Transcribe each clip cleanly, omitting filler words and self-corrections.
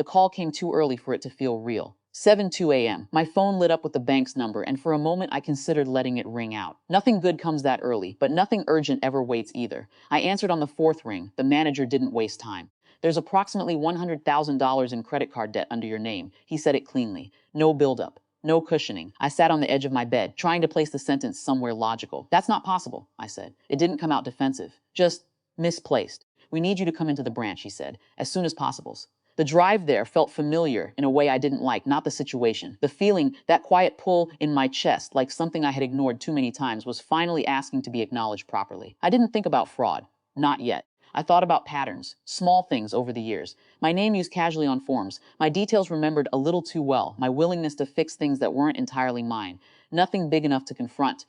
The call came too early for it to feel real. 7:02 a.m. My phone lit up with the bank's number, and for a moment I considered letting it ring out. Nothing good comes that early, but nothing urgent ever waits either. I answered on the fourth ring. The manager didn't waste time. There's approximately $100,000 in credit card debt under your name. He said it cleanly. No buildup. No cushioning. I sat on the edge of my bed, trying to place the sentence somewhere logical. That's not possible, I said. It didn't come out defensive. Just misplaced. We need you to come into the branch, he said, as soon as possible. The drive there felt familiar in a way I didn't like, not the situation. The feeling, that quiet pull in my chest, like something I had ignored too many times, was finally asking to be acknowledged properly. I didn't think about fraud. Not yet. I thought about patterns, small things over the years. My name used casually on forms, my details remembered a little too well, my willingness to fix things that weren't entirely mine. Nothing big enough to confront.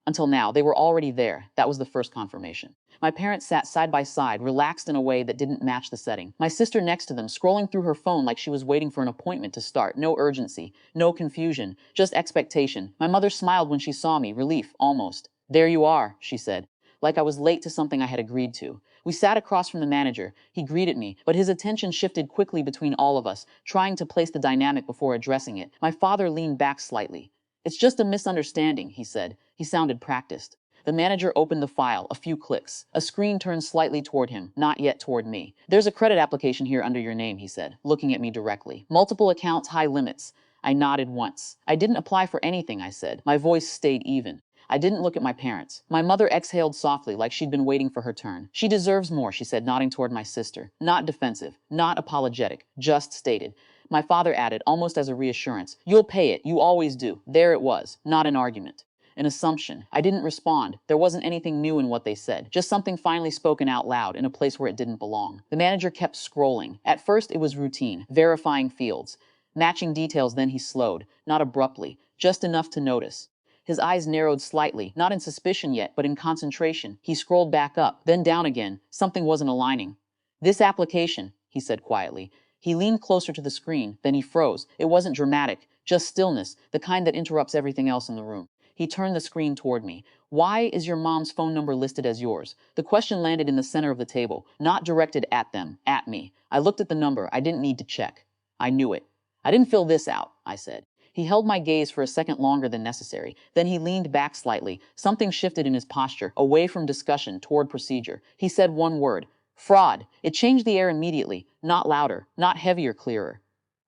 Until now, they were already there. That was the first confirmation. My parents sat side by side, relaxed in a way that didn't match the setting. My sister next to them, scrolling through her phone like she was waiting for an appointment to start. No urgency, no confusion, just expectation. My mother smiled when she saw me, relief, almost. There you are, she said, like I was late to something I had agreed to. We sat across from the manager. He greeted me, but his attention shifted quickly between all of us, trying to place the dynamic before addressing it. My father leaned back slightly. It's just a misunderstanding, he said. He sounded practiced. The manager opened the file, a few clicks. A screen turned slightly toward him, not yet toward me. There's a credit application here under your name, he said, looking at me directly. Multiple accounts, high limits. I nodded once. I didn't apply for anything, I said. My voice stayed even. I didn't look at my parents. My mother exhaled softly, like she'd been waiting for her turn. She deserves more, she said, nodding toward my sister. Not defensive, not apologetic, just stated. My father added, almost as a reassurance, you'll pay it, you always do. There it was, not an argument. An assumption. I didn't respond. There wasn't anything new in what they said, just something finally spoken out loud in a place where it didn't belong. The manager kept scrolling. At first, it was routine, verifying fields, matching details, then he slowed, not abruptly, just enough to notice. His eyes narrowed slightly, not in suspicion yet, but in concentration. He scrolled back up, then down again. Something wasn't aligning. This application, he said quietly. He leaned closer to the screen, then he froze. It wasn't dramatic, just stillness, the kind that interrupts everything else in the room. He turned the screen toward me. Why is your mom's phone number listed as yours? The question landed in the center of the table, not directed at them, at me. I looked at the number. I didn't need to check. I knew it. I didn't fill this out, I said. He held my gaze for a second longer than necessary. Then he leaned back slightly. Something shifted in his posture, away from discussion, toward procedure. He said one word. Fraud. It changed the air immediately. Not louder, not heavier, clearer.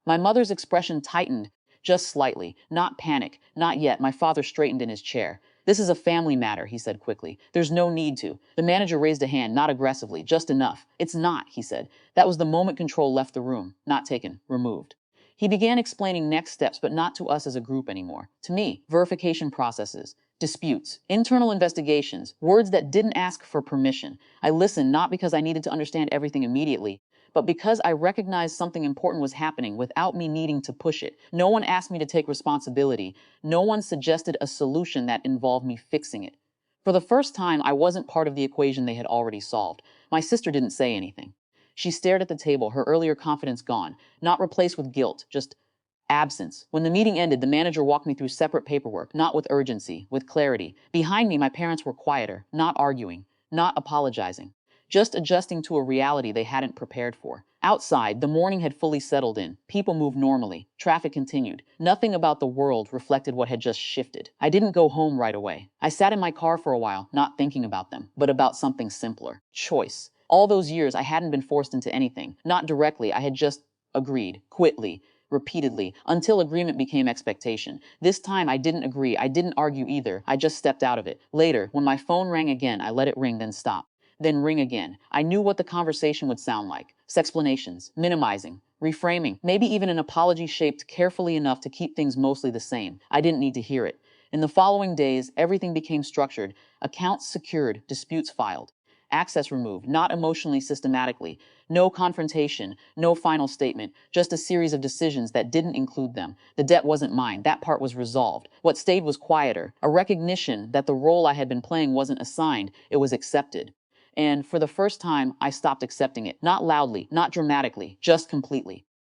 My mother's expression tightened, just slightly. Not panic. Not yet. My father straightened in his chair. This is a family matter, he said quickly. There's no need to. The manager raised a hand, not aggressively, just enough. It's not, he said. That was the moment control left the room. Not taken. Removed. He began explaining next steps, but not to us as a group anymore. To me, verification processes, disputes, internal investigations, words that didn't ask for permission. I listened not because I needed to understand everything immediately, but because I recognized something important was happening without me needing to push it. No one asked me to take responsibility. No one suggested a solution that involved me fixing it. For the first time, I wasn't part of the equation they had already solved. My sister didn't say anything. She stared at the table, her earlier confidence gone, not replaced with guilt, just absence. When the meeting ended, the manager walked me through separate paperwork, not with urgency, with clarity. Behind me, my parents were quieter, not arguing, not apologizing, just adjusting to a reality they hadn't prepared for. Outside, the morning had fully settled in. People moved normally. Traffic continued. Nothing about the world reflected what had just shifted. I didn't go home right away. I sat in my car for a while, not thinking about them, but about something simpler. Choice. All those years, I hadn't been forced into anything. Not directly, I had just agreed, quickly, repeatedly, until agreement became expectation. This time, I didn't agree. I didn't argue either. I just stepped out of it. Later, when my phone rang again, I let it ring, then stop. Then ring again. I knew what the conversation would sound like. Explanations, minimizing, reframing, maybe even an apology shaped carefully enough to keep things mostly the same. I didn't need to hear it. In the following days, everything became structured. Accounts secured, disputes filed. Access removed, not emotionally, systematically. No confrontation, no final statement, just a series of decisions that didn't include them. The debt wasn't mine. That part was resolved. What stayed was quieter, a recognition that the role I had been playing wasn't assigned, it was accepted. And for the first time, I stopped accepting it. Not loudly, not dramatically, just completely.